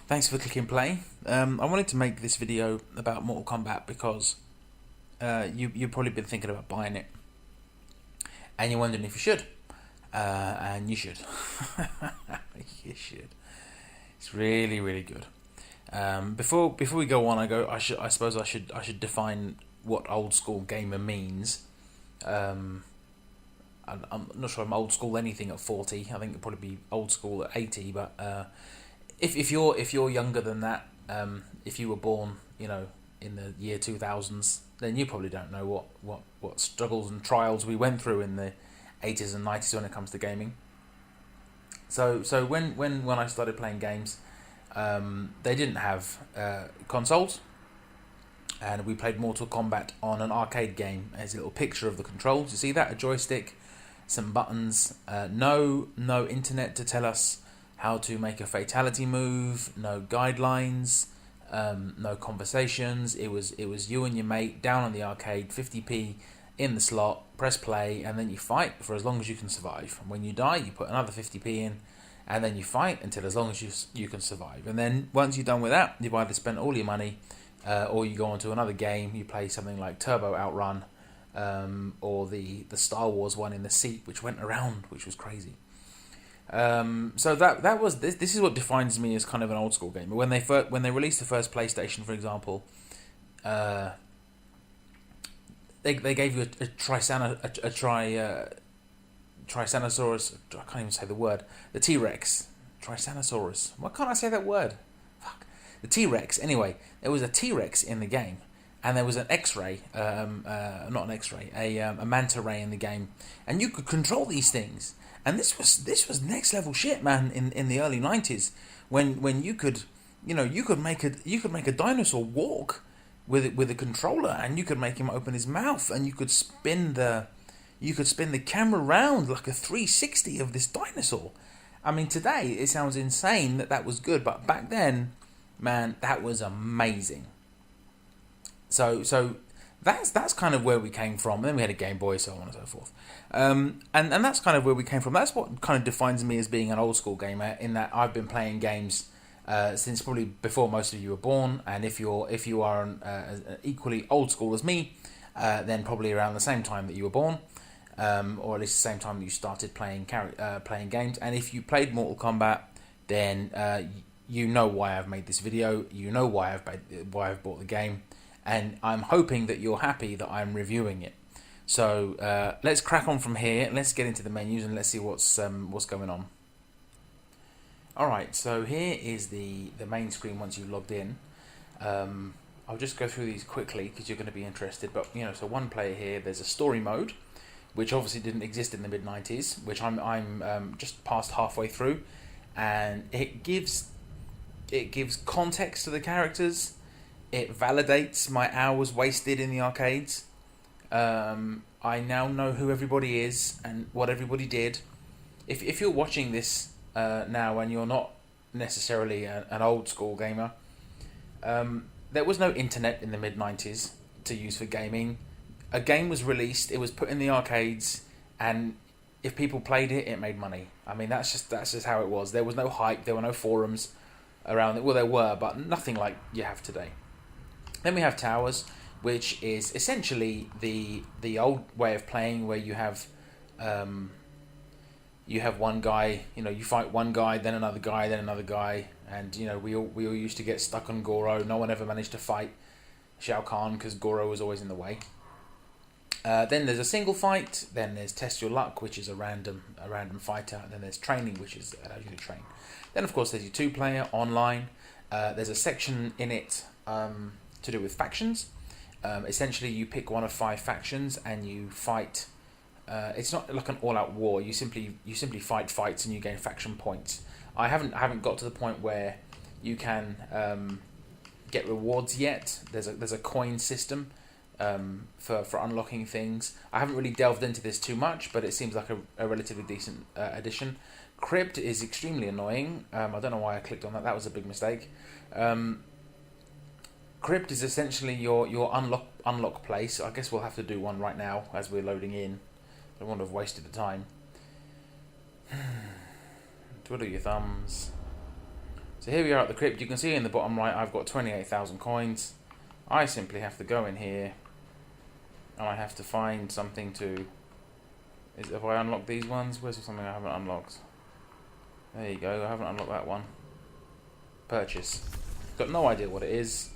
Thanks for clicking play. I wanted to make this video about Mortal Kombat because you've probably been thinking about buying it, and you're wondering if you should, and you should. You should. It's really, really good. Before we go on, I suppose I should define what old school gamer means. I'm not sure I'm old school anything at 40. I think it'd probably be old school at 80, but. If you're younger than that, if you were born, in the year 2000s, then you probably don't know what struggles and trials we went through in the 80s and 90s when it comes to gaming. So when I started playing games, they didn't have consoles, and we played Mortal Kombat on an arcade game. There's a little picture of the controls. You see that? A joystick, some buttons, no internet to tell us how to make a fatality move, no guidelines, no conversations. It was you and your mate down on the arcade, 50p in the slot, press play, and then you fight for as long as you can survive. And when you die, you put another 50p in, and then you fight until as long as you can survive. And then once you're done with that, you've either spent all your money, or you go on to another game. You play something like Turbo Outrun, or the Star Wars one in the seat, which went around, which was crazy. So that was this is what defines me as kind of an old school gamer. When they released the first PlayStation, for example, they gave you a Trisanosaurus. I can't even say the word. The T-Rex, Trisanosaurus. Why can't I say that word? Fuck. The T-Rex. Anyway, there was a T-Rex in the game, and there was an X-ray, not an X-ray, a manta ray in the game, and you could control these things. And this was next level shit, man. In the early 90s, when you could make a dinosaur walk with a controller, and you could make him open his mouth, and you could spin the camera around like a 360 of this dinosaur. I mean, today it sounds insane that was good, but back then, man, that was amazing. So that's kind of where we came from. And then we had a Game Boy, so on and so forth. And that's kind of where we came from. That's what kind of defines me as being an old school gamer, in that I've been playing games since probably before most of you were born. And if you are equally old school as me, then probably around the same time that you were born, or at least the same time that you started playing games. And if you played Mortal Kombat, then you know why I've made this video. You know why I've bought the game. And I'm hoping that you're happy that I'm reviewing it. So let's crack on from here. Let's get into the menus and let's see what's going on. Alright, so here is the main screen once you've logged in. I'll just go through these quickly because you're going to be interested. But so one player here, there's a story mode, which obviously didn't exist in the mid-90s, which I'm just past halfway through, and it gives context to the characters. It validates my hours wasted in the arcades. I now know who everybody is and what everybody did. If you're watching this now and you're not necessarily an old school gamer, there was no internet in the mid-90s to use for gaming. A game was released, it was put in the arcades, and if people played it, it made money. I mean, that's just how it was. There was no hype, there were no forums around it. Well, there were, but nothing like you have today. Then we have towers, which is essentially the old way of playing, where you have one guy, you fight one guy, then another guy, then another guy, and we all used to get stuck on Goro. No one ever managed to fight Shao Kahn because Goro was always in the way. Then there's a single fight. Then there's Test Your Luck, which is a random fighter. And then there's training, which is allows you to train. Then of course there's your 2-player online. There's a section in it to do with factions. Essentially, you pick one of 5 factions and you fight. It's not like an all-out war. You simply fight fights and you gain faction points. I haven't got to the point where you can get rewards yet. There's a coin system for unlocking things. I haven't really delved into this too much, but it seems like a relatively decent addition. Crypt is extremely annoying. I don't know why I clicked on that. That was a big mistake. Crypt is essentially your unlock place. I guess we'll have to do one right now as we're loading in. I don't want to have wasted the time. Twiddle your thumbs. So here we are at the crypt. You can see in the bottom right I've got 28,000 coins. I simply have to go in here and I have to find something to... Have I unlocked these ones? Where's something I haven't unlocked? There you go, I haven't unlocked that one. Purchase. Got no idea what it is.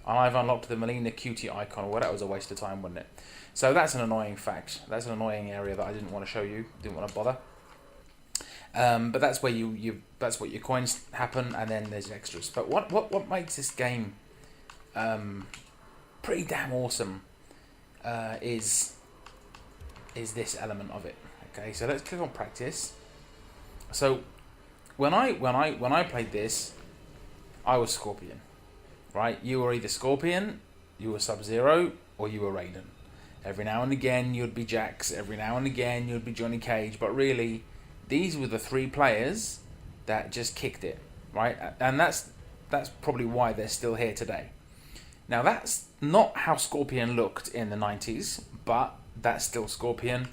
I've unlocked the Melina Cutie icon. Well, that was a waste of time, wasn't it? So that's an annoying fact. That's an annoying area that I didn't want to show you. Didn't want to bother. But that's where that's what your coins happen, and then there's extras. But what makes this game pretty damn awesome is this element of it. Okay, so let's click on practice. So when I played this, I was Scorpion, right? You were either Scorpion, you were Sub-Zero, or you were Raiden. Every now and again you'd be Jax. Every now and again you'd be Johnny Cage. But really, these were the three players that just kicked it, right? And that's probably why they're still here today. Now that's not how Scorpion looked in the 90s, but that's still Scorpion.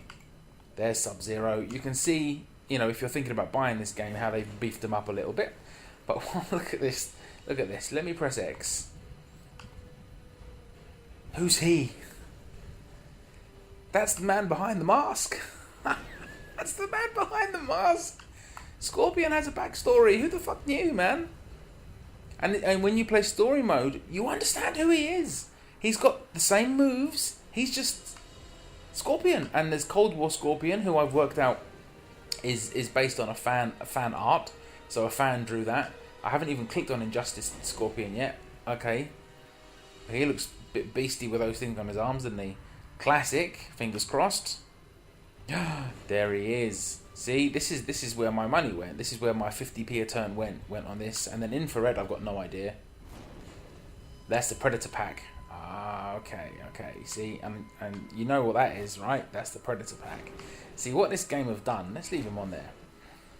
There's Sub-Zero. You can see, you know, if you're thinking about buying this game, how they've beefed them up a little bit. But look at this. Look at this. Let me press X. Who's he? That's the man behind the mask. That's the man behind the mask. Scorpion has a backstory. Who the fuck knew, man? And when you play story mode, you understand who he is. He's got the same moves. He's just Scorpion. And there's Cold War Scorpion, who I've worked out is based on a fan art. So a fan drew that. I haven't even clicked on Injustice Scorpion yet. Okay. He looks a bit beastie with those things on his arms, doesn't he? Classic. Fingers crossed. There he is. See, this is where my money went. This is where my 50p a turn went on this. And then infrared, I've got no idea. That's the Predator pack. Ah, okay. See, and you know what that is, right? That's the Predator pack. See, what this game have done, let's leave him on there.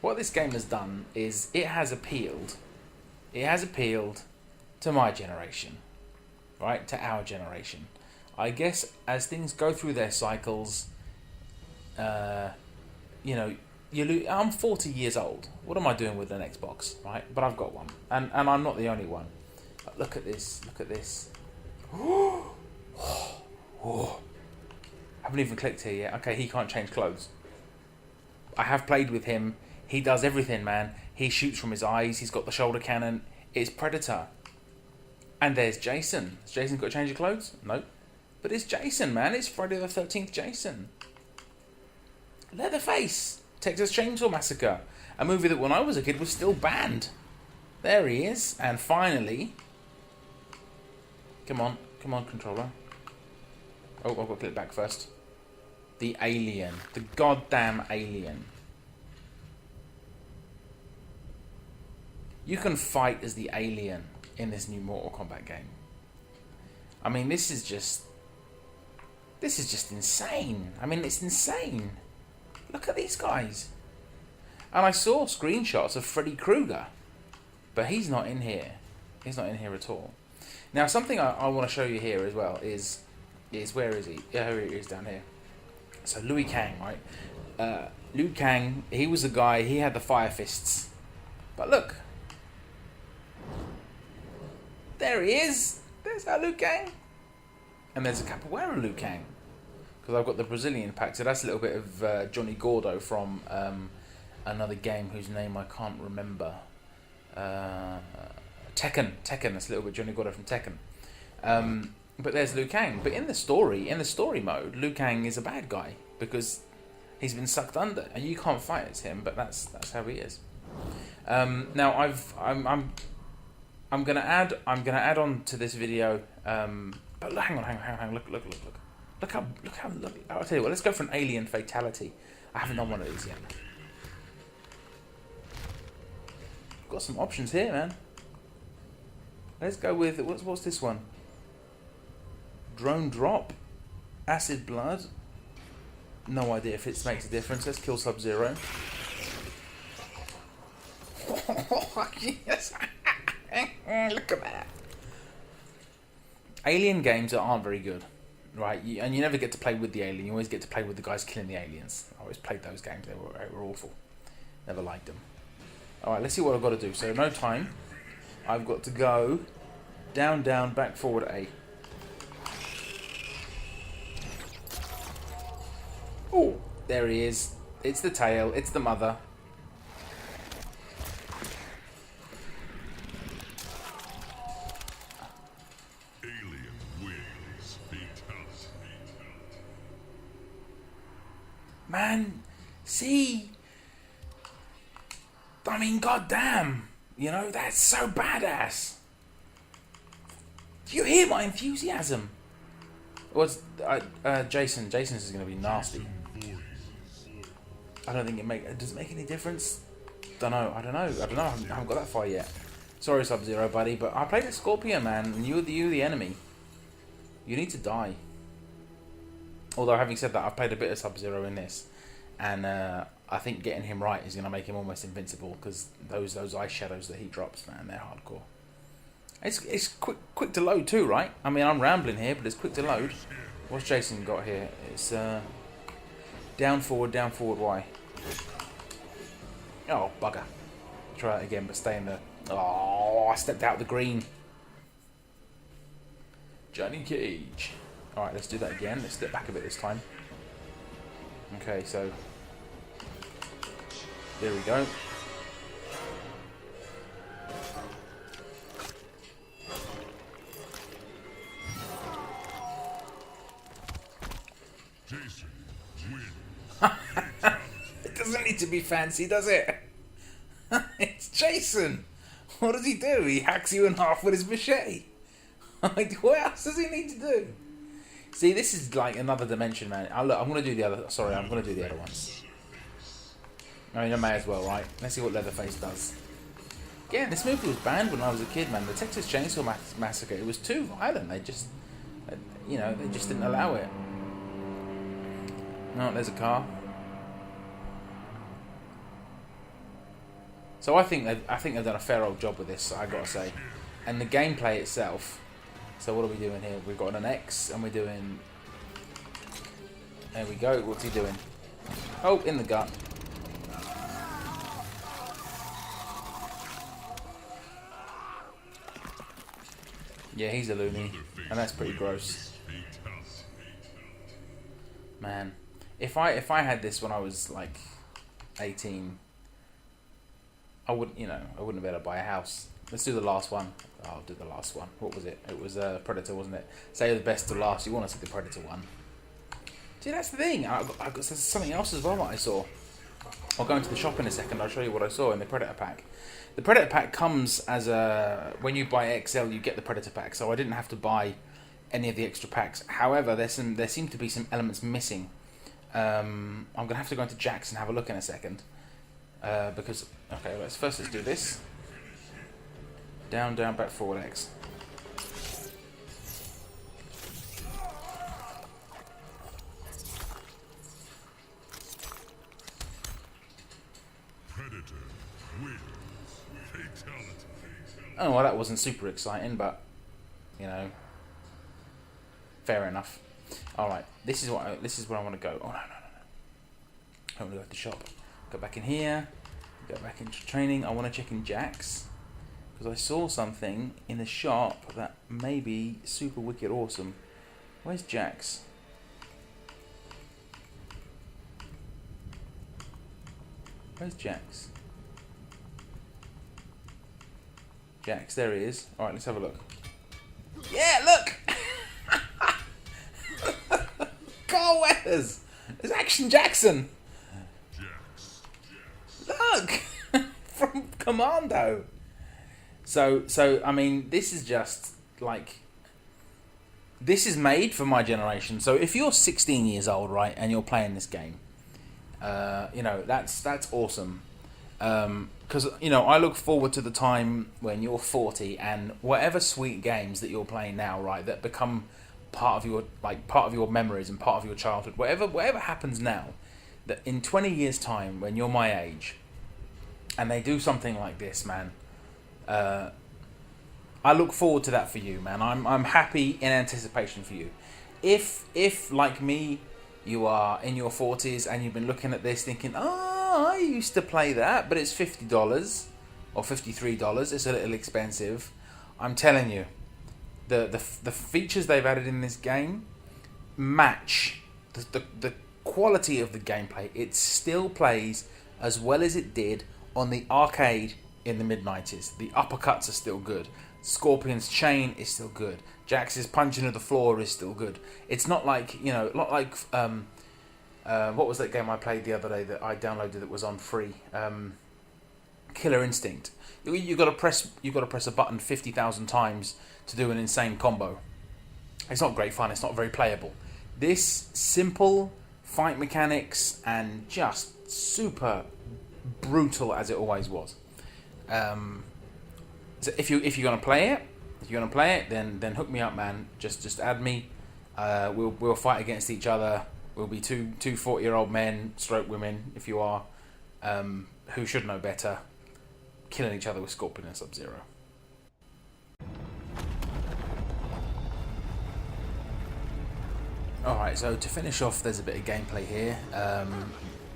What this game has done is it has appealed to my generation, right? To our generation. I guess as things go through their cycles, you know, I'm 40 years old. What am I doing with an Xbox, right? But I've got one, and I'm not the only one. But look at this. Look at this. Haven't even clicked here yet. Okay, he can't change clothes. I have played with him. He does everything, man. He shoots from his eyes. He's got the shoulder cannon. It's Predator. And there's Jason. Has Jason got to change his clothes? Nope. But it's Jason, man. It's Friday the 13th Jason. Leatherface. Texas Chainsaw Massacre. A movie that when I was a kid was still banned. There he is. And finally... Come on, controller. Oh, I've got to click back first. The alien. The goddamn alien. You can fight as the alien in this new Mortal Kombat game. I mean, this is just insane. I mean, it's insane. Look at these guys. And I saw screenshots of Freddy Krueger, but he's not in here. He's not in here at all. Now, something I want to show you here as well is where is he? Yeah, here he is down here. So Liu Kang, right? Liu Kang, he was the guy. He had the fire fists. But look, there he is. There's our Liu Kang. And there's a Capoeira Liu Kang. Because I've got the Brazilian pack. So that's a little bit of Johnny Gordo from another game whose name I can't remember. Tekken. That's a little bit Johnny Gordo from Tekken. But there's Liu Kang. But in the story mode, Liu Kang is a bad guy. Because he's been sucked under. And you can't fight as him. But that's how he is. Now I'm gonna add on to this video. But hang on. Look how. I'll tell you what. Let's go for an alien fatality. I haven't done one of these yet. Got some options here, man. Let's go with what's this one? Drone drop, acid blood. No idea if it makes a difference. Let's kill Sub-Zero. Yes. Look at that. Alien games aren't very good, right? And you never get to play with the alien. You always get to play with the guys killing the aliens. I always played those games. They were awful. Never liked them. All right, let's see what I've got to do. So no time. I've got to go down, down, back, forward, A. Oh, there he is. It's the tail. It's the mother. Alien wins. Man, see? I mean, goddamn. You know, that's so badass. Do you hear my enthusiasm? What's Jason? Jason's is going to be nasty. I don't think does it make any difference? I don't know. I haven't got that far yet. Sorry, Sub-Zero, buddy, but I played a Scorpion, man, and you're the enemy. You need to die. Although, having said that, I've played a bit of Sub-Zero in this, and I think getting him right is going to make him almost invincible, because those ice shadows that he drops, man, they're hardcore. It's quick to load too, right? I mean, I'm rambling here, but it's quick to load. What's Jason got here? It's down, forward, Y. Oh, bugger. Try it again, but stay in the... Oh, I stepped out the green. Johnny Cage. Alright, let's do that again. Let's step back a bit this time. Okay, so... There we go. Jason wins. It doesn't need to be fancy, does it? It's Jason. What does he do? He hacks you in half with his machete. Like, what else does he need to do? See, this is like another dimension, man. Look, I'm gonna do the other. Sorry, I'm gonna do the other ones. I mean, I may as well, right? Let's see what Leatherface does. Yeah, this movie was banned when I was a kid, man. The Texas Chainsaw Massacre. It was too violent. They just, they just didn't allow it. No, there's a car. So I think they've done a fair old job with this, I gotta say. And the gameplay itself. So what are we doing here? We've got an X, and we're doing. There we go. What's he doing? Oh, in the gut. Yeah, he's a loony, and that's pretty gross. Man, if I had this when I was like 18, I wouldn't have been able to buy a house. Let's do the last one. I'll do the last one. What was it? It was Predator, wasn't it? Say the best to last. You want to see the Predator one. See, that's the thing. There's something else as well that I saw. I'll go into the shop in a second. I'll show you what I saw in the Predator pack. The Predator pack comes as a... When you buy XL, you get the Predator pack. So I didn't have to buy any of the extra packs. However, there seem to be some elements missing. I'm going to have to go into Jack's and have a look in a second. Because... Okay, let's do this. Down, down, back, forward, X. Predator wins. Fatality. Oh, well, that wasn't super exciting, but, fair enough. Alright, this is where I want to go. Oh, no. I want to go to the shop. Go back in here. Go back into training. I want to check in Jack's. Because I saw something in the shop that may be super wicked awesome. Where's Jack's? Where's Jack's? Jack's, there he is. Alright, let's have a look. Yeah, look! Carl Weathers! It's Action Jackson! Look! From Commando! So I mean, this is just like, this is made for my generation. So if you're 16 years old, right, and you're playing this game, that's awesome. Because I look forward to the time when you're 40 and whatever sweet games that you're playing now, right, that become part of your memories and part of your childhood. Whatever happens now, that in 20 years' time, when you're my age, and they do something like this, man. I look forward to that for you, man. I'm happy in anticipation for you. If like me, you are in your 40s and you've been looking at this thinking, I used to play that, but it's $50. or $53. It's a little expensive. I'm telling you, the features they've added in this game match the quality of the gameplay. It still plays as well as it did on the arcade in the mid-90s. The uppercuts are still good. Scorpion's chain is still good. Jax's punch into the floor is still good. It's not like, not like what was that game I played the other day that I downloaded that was on free? Killer Instinct. You got to press a button 50,000 times to do an insane combo. It's not great fun. It's not very playable. This simple fight mechanics and just super brutal as it always was. So if you're gonna play it, then hook me up, man. Just add me. We'll fight against each other. We'll be two 40-year-old men, stroke women, if you are, who should know better, killing each other with Scorpion and Sub-Zero. Alright, so to finish off, there's a bit of gameplay here.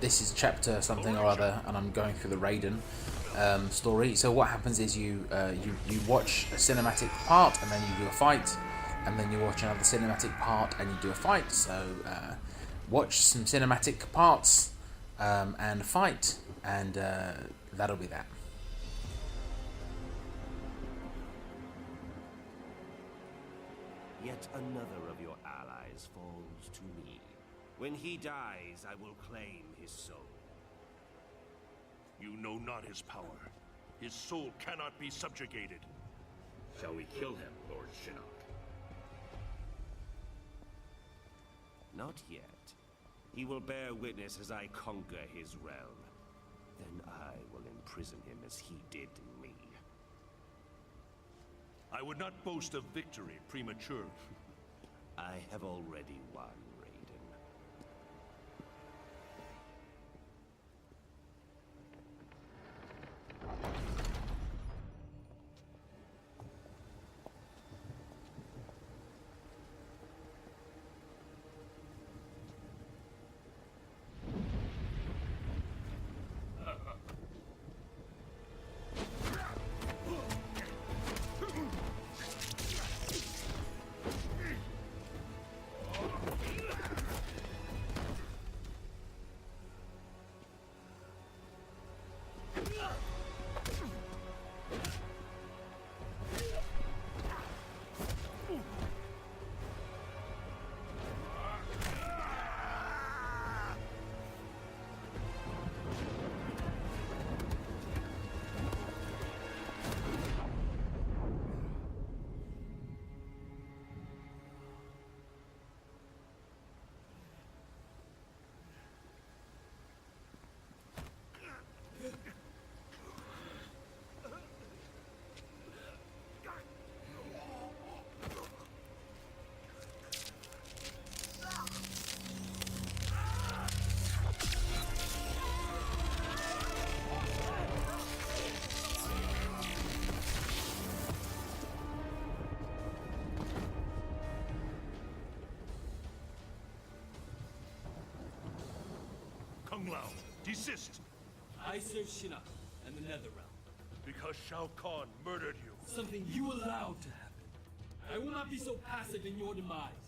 This is chapter something or other, and I'm going through the Raiden story. So what happens is you watch a cinematic part, and then you do a fight, and then you watch another cinematic part, and you do a fight. So watch some cinematic parts and fight, and that'll be that. Yet another of your allies falls to me. When he dies, I will claim his soul. You know not his power. His soul cannot be subjugated. Shall we kill him, Lord Shinnok? Not yet. He will bear witness as I conquer his realm. Then I will imprison him as he did me. I would not boast of victory prematurely. I have already won, Raiden. Kung Lao, desist! I serve Shinnok and the Netherrealm. Because Shao Kahn murdered you. Something you allowed to happen. I will not be so passive in your demise.